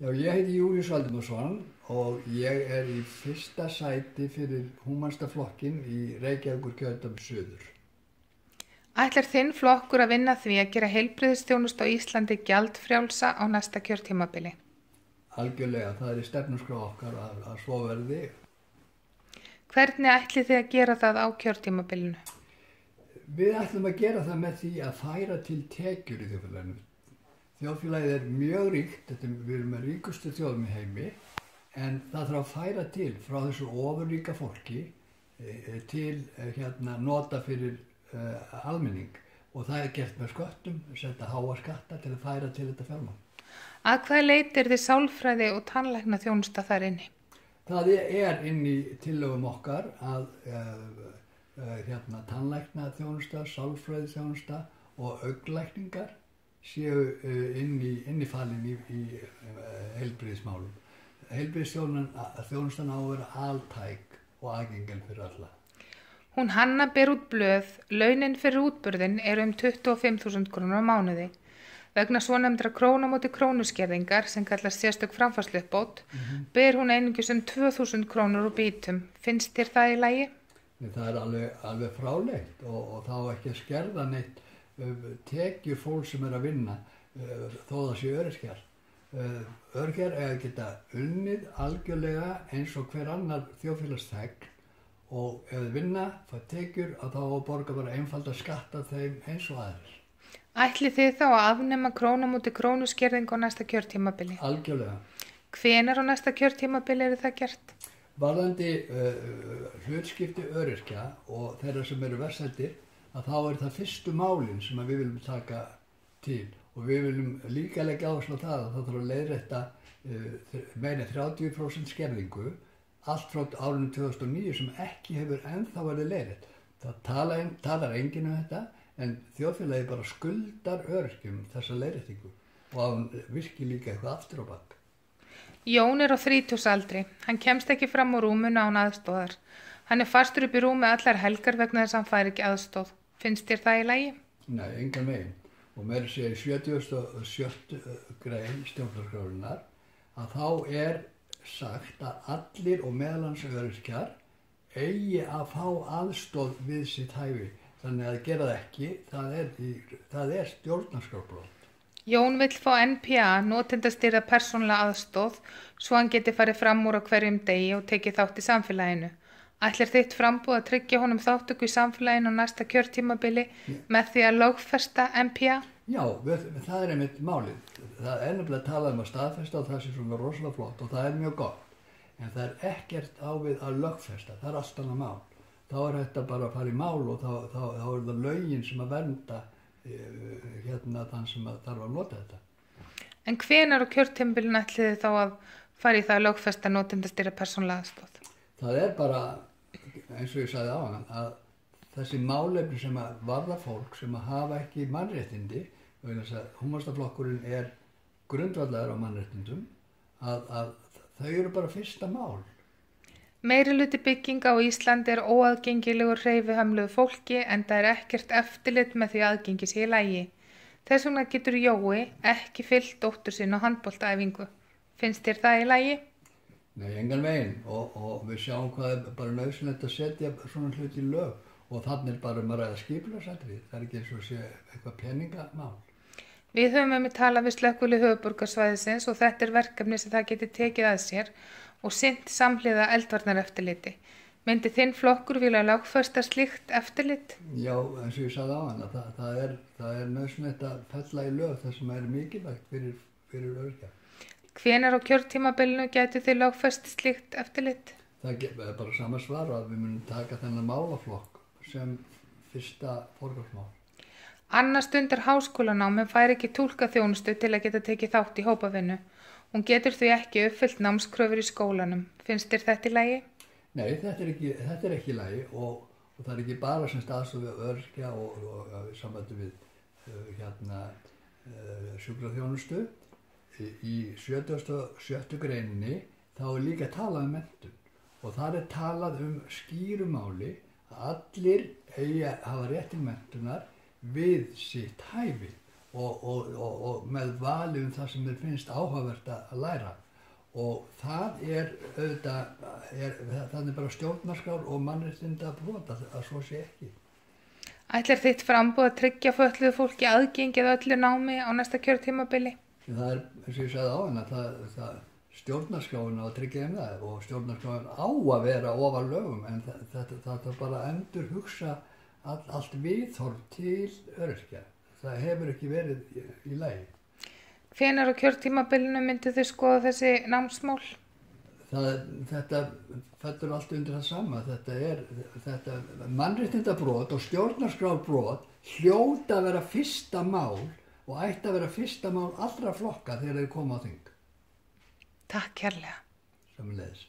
Já, ég heiti Júlíus Valdimarsson og ég er í fyrsta sæti fyrir Húmanistaflokkinn í Reykjavíkurkjördæmi suður. Ætlar þinn flokkur að vinna því að gera heilbrigðisþjónustu á Íslandi gjaldfrjálsa á næsta kjörtímabili? Algjörlega, það er í stefnuskrá okkar að svo verði. Hvernig ætlið þið að gera það á kjörtímabilinu? Við ætlum að gera það með því að færa til tekjur í þjóðfélaginu. Þjóðfélagið er mjög ríkt, við erum með ríkustu þjóðum í heimi, en það þarf að færa til frá þessu ofurríka fólki til nota fyrir almenning og það er gert með sköttum, setja háa skatta til að færa til þetta fjármagn. Að hvað leyti þið sálfræði og tannlæknaþjónusta þar inni? Það er inn í tillögum okkar að tannlæknaþjónusta, sálfræðiþjónusta og augnlækningar séu innifalin í heilbrigðismálum. Heilbrigðisþjónustan á að vera altæk og aðgengileg fyrir alla. Hún Hanna ber út blöð, launin fyrir útburðin eru 25.000 krónur á mánuði. Vegna svonefndra króna móti krónuskerðingar sem kallast sérstök framfærsluuppbót, ber hún einungis 2.000 krónur úr bítum. Finnst þér það í lagi? Það er alveg fráleitt og þá ekki að skerða neitt tekjur fólk sem er að vinna þó það sé öryrkjar. Öryrkjar er að geta unnið algjörlega eins og hver annar þjóðfélagsþegn og ef þið vinna, fá tekjur að þá að borga bara einfalda skatta þeim eins og aðrir. Ætlið þið þá að afnema króna móti krónuskerðingu á næsta kjörtímabili? Algjörlega. Hvenær á næsta kjörtímabili það gert? Varðandi hlutskipti öryrkja og þeirra sem eru verðsældir, að þá er það fyrstu málin sem við viljum taka til og við viljum líka leggja áherslu á það að það þarf að leiðrétta meira 30% skerðingu allt frá árinu 2009 sem ekki hefur ennþá verið leiðrétt. Það talar enginn þetta en þjóðfélagi bara skuldar öryrkjum þessa leiðréttingu og hann virkir líka eitthvað aftur á bak. Jón er á 30-aldri. Hann kemst ekki fram á rúmuna án aðstóðar. Hann er fastur upp í rúmi allar helgar vegna þess að hann fær ekki aðstóð. Finnst þér það í lagi? Nei, engan veginn. Og meira segja í 77. grein stjórnarskrárinnar að þá er sagt að allir og meðalans öryrkjar eigi að fá aðstóð við sitt hæfi. Þannig að gera það ekki, það er stjórnarskrárbrot. Jón vill fá NPA, notendastýrða persónulega aðstóð, svo hann geti farið fram úr á hverjum degi og tekið þátt í samfélaginu. Ætlar þitt framboð að tryggja honum þáttöku í samfélaginu á næsta kjörtímabili með því að lögfesta NPA? Já, það er einmitt málið. Það er nefnilega talað um að staðfesta og það sé svona rosalega flott og það er mjög gott. En það er ekkert á við að lögfesta, það er allt annað mál. Þá er þetta bara að fara í mál og þá er það lögin sem að vernda þann sem að þarf að nota þetta. En hvenær á kjörtímabilinu ætlið þið þá að fara í það að lögfesta notendastýrða persónulega aðstóð? Það er bara, eins og ég sagði áðan, að þessi málefni sem að varða fólk sem að hafa ekki mannréttindi, vegna þess að Húmanistaflokkurinn er grundvallaður á mannréttindum, að þau eru bara fyrsta mál. Meirihluti bygginga á Íslandi er óaðgengilegur hreyfihömluðu fólki en það er ekkert eftirlit með því aðgengi sé í lagi. Þess vegna getur Jói ekki fylgt dóttur sín á handboltaæfingu. Finnst þér það í lagi? Nei, engan veginn og við sjáum hvað er bara nauðsynlegt að setja svona hluti í lög og þannig er bara að ræða skipulagsatriði. Það er ekki eins og sé eitthvað peningamál. Við höfum talað við slökkvilið höfuðborgarsvæðisins og þetta er verkefni sem það geti tekið að sér og sinnt samhliða eldvarnareftirliti. Myndi þinn flokkur vilja lögfesta slíkt eftirlit? Já, eins og ég sagði áðan að það er nauðsynlegt að fella í lög það sem er mikilvægt fyrir öryrkja. Hvenær á kjörtímabilinu gætu þið lögfest slíkt eftirlit? Það er bara sama svar að við munum taka þennan málaflokk sem fyrsta forgangsmál. Anna stundar háskólanám en fær ekki túlkaþjónustu til að geta tekið þátt í hópavinnu. Hún getur því ekki uppfyllt námskröfur í skólanum. Finnst þér þetta í lagi? Nei, þetta er ekki í lagi og það er ekki bara sem aðstoð við öryrkja og sambandi við sjúkraþjónustu. Í 77. greininni þá er líka talað um menntun og þar er talað um skýrumáli að allir eigi að hafa rétt til menntunar við sitt hæfi og með vali það sem þeir finnst áhugavert að læra. Og það auðvitað, það bara stjórnarskrár og mannréttindabrot að svo sé ekki. Ætlar þitt framboð að tryggja fötluðu fólki aðgengið öllu námi á næsta kjörtímabili? Það eins og ég sagði áðan að stjórnarskráin á að tryggja það og stjórnarskráin á að vera ofar lögum en þetta bara endur hugsa allt viðhorf til öryrkja. Það hefur ekki verið í lagi. Hvenær á kjörtímabilinu myndu þið skoða þessi námsmál? Þetta fellur allt undir það sama. Þetta mannréttindabrot og stjórnarskrárbrot hljóta að vera fyrsta mál og ætti að vera fyrsta mál allra flokka þegar þeir koma á þing. Takk kærlega. Sömuleiðis.